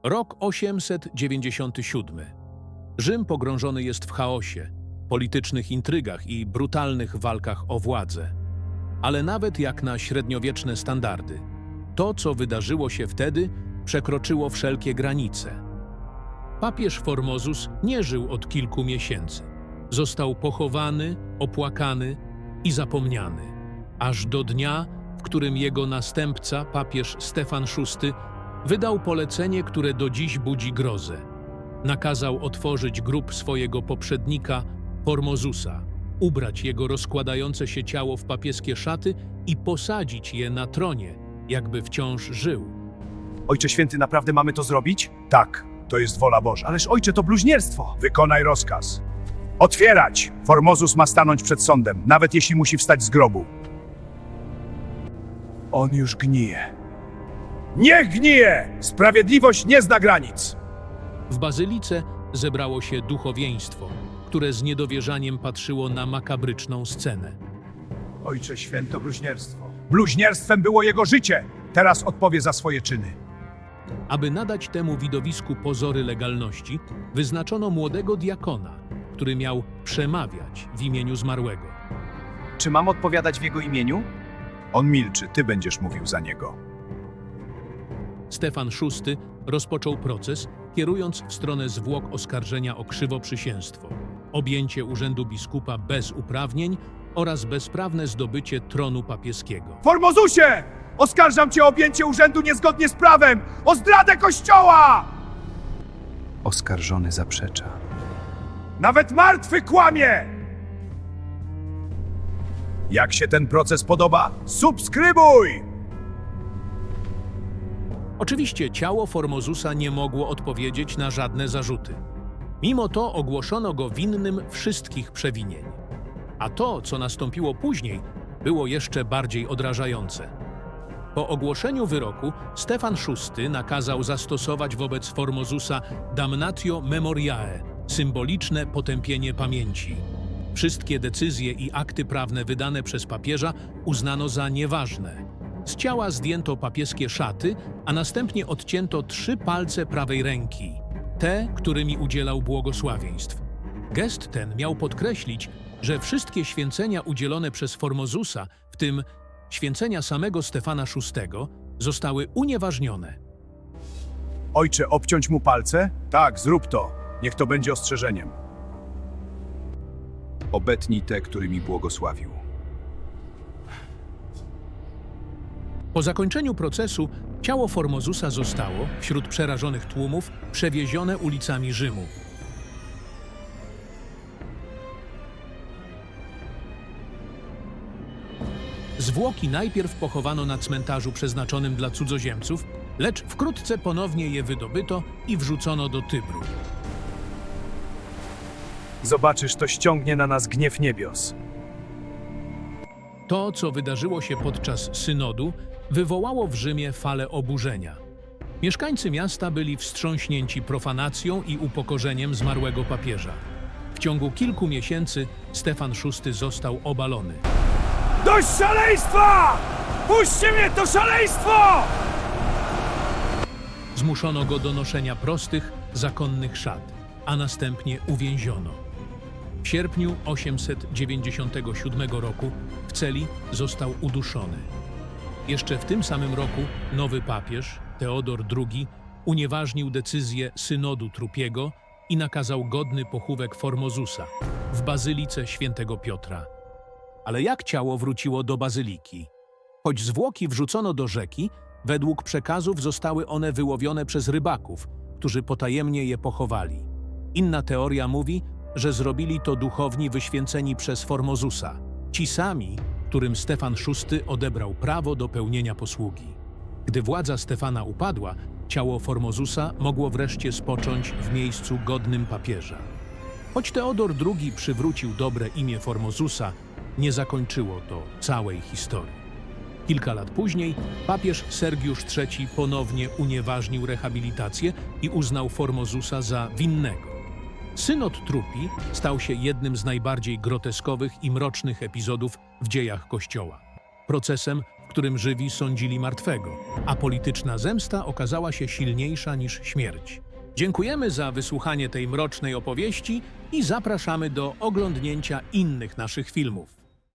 Rok 897. Rzym pogrążony jest w chaosie, politycznych intrygach i brutalnych walkach o władzę. Ale nawet jak na średniowieczne standardy, to, co wydarzyło się wtedy, przekroczyło wszelkie granice. Papież Formosus nie żył od kilku miesięcy. Został pochowany, opłakany i zapomniany, aż do dnia, w którym jego następca, papież Stefan VI, wydał polecenie, które do dziś budzi grozę. Nakazał otworzyć grób swojego poprzednika, Formosusa, ubrać jego rozkładające się ciało w papieskie szaty i posadzić je na tronie, jakby wciąż żył. Ojcze Święty, naprawdę mamy to zrobić? Tak, to jest wola Boża. Ależ ojcze, to bluźnierstwo. Wykonaj rozkaz. Otwierać! Formosus ma stanąć przed sądem, nawet jeśli musi wstać z grobu. On już gnije. Niech gnije! Sprawiedliwość nie zna granic! W bazylice zebrało się duchowieństwo, które z niedowierzaniem patrzyło na makabryczną scenę. Ojcze Święto, bluźnierstwo. Bluźnierstwem było jego życie. Teraz odpowie za swoje czyny. Aby nadać temu widowisku pozory legalności, wyznaczono młodego diakona, który miał przemawiać w imieniu zmarłego. Czy mam odpowiadać w jego imieniu? On milczy, ty będziesz mówił za niego. Stefan VI rozpoczął proces, kierując w stronę zwłok oskarżenia o krzywoprzysięstwo, objęcie urzędu biskupa bez uprawnień oraz bezprawne zdobycie tronu papieskiego. Formosusie! Oskarżam cię o objęcie urzędu niezgodnie z prawem! O zdradę Kościoła! Oskarżony zaprzecza. Nawet martwy kłamie! Jak się ten proces podoba? Subskrybuj! Oczywiście ciało Formosusa nie mogło odpowiedzieć na żadne zarzuty. Mimo to ogłoszono go winnym wszystkich przewinień. A to, co nastąpiło później, było jeszcze bardziej odrażające. Po ogłoszeniu wyroku Stefan VI nakazał zastosować wobec Formosusa damnatio memoriae, symboliczne potępienie pamięci. Wszystkie decyzje i akty prawne wydane przez papieża uznano za nieważne. Z ciała zdjęto papieskie szaty, a następnie odcięto 3 palce prawej ręki, te, którymi udzielał błogosławieństw. Gest ten miał podkreślić, że wszystkie święcenia udzielone przez Formosusa, w tym święcenia samego Stefana VI, zostały unieważnione. Ojcze, obciąć mu palce? Tak, zrób to. Niech to będzie ostrzeżeniem. Obetnij te, którymi błogosławił. Po zakończeniu procesu ciało Formosusa zostało, wśród przerażonych tłumów, przewiezione ulicami Rzymu. Zwłoki najpierw pochowano na cmentarzu przeznaczonym dla cudzoziemców, lecz wkrótce ponownie je wydobyto i wrzucono do Tybru. Zobaczysz, to ściągnie na nas gniew niebios. To, co wydarzyło się podczas synodu, wywołało w Rzymie falę oburzenia. Mieszkańcy miasta byli wstrząśnięci profanacją i upokorzeniem zmarłego papieża. W ciągu kilku miesięcy Stefan VI został obalony. Dość szaleństwa! Puśćcie mnie, to szaleństwo! Zmuszono go do noszenia prostych, zakonnych szat, a następnie uwięziono. W sierpniu 897 roku w celi został uduszony. Jeszcze w tym samym roku nowy papież, Teodor II, unieważnił decyzję synodu trupiego i nakazał godny pochówek Formosusa w bazylice świętego Piotra. Ale jak ciało wróciło do bazyliki? Choć zwłoki wrzucono do rzeki, według przekazów zostały one wyłowione przez rybaków, którzy potajemnie je pochowali. Inna teoria mówi, że zrobili to duchowni wyświęceni przez Formosusa, ci sami, którym Stefan VI odebrał prawo do pełnienia posługi. Gdy władza Stefana upadła, ciało Formosusa mogło wreszcie spocząć w miejscu godnym papieża. Choć Teodor II przywrócił dobre imię Formosusa, nie zakończyło to całej historii. Kilka lat później papież Sergiusz III ponownie unieważnił rehabilitację i uznał Formosusa za winnego. Synod trupi stał się jednym z najbardziej groteskowych i mrocznych epizodów w dziejach Kościoła. Procesem, w którym żywi sądzili martwego, a polityczna zemsta okazała się silniejsza niż śmierć. Dziękujemy za wysłuchanie tej mrocznej opowieści i zapraszamy do oglądnięcia innych naszych filmów.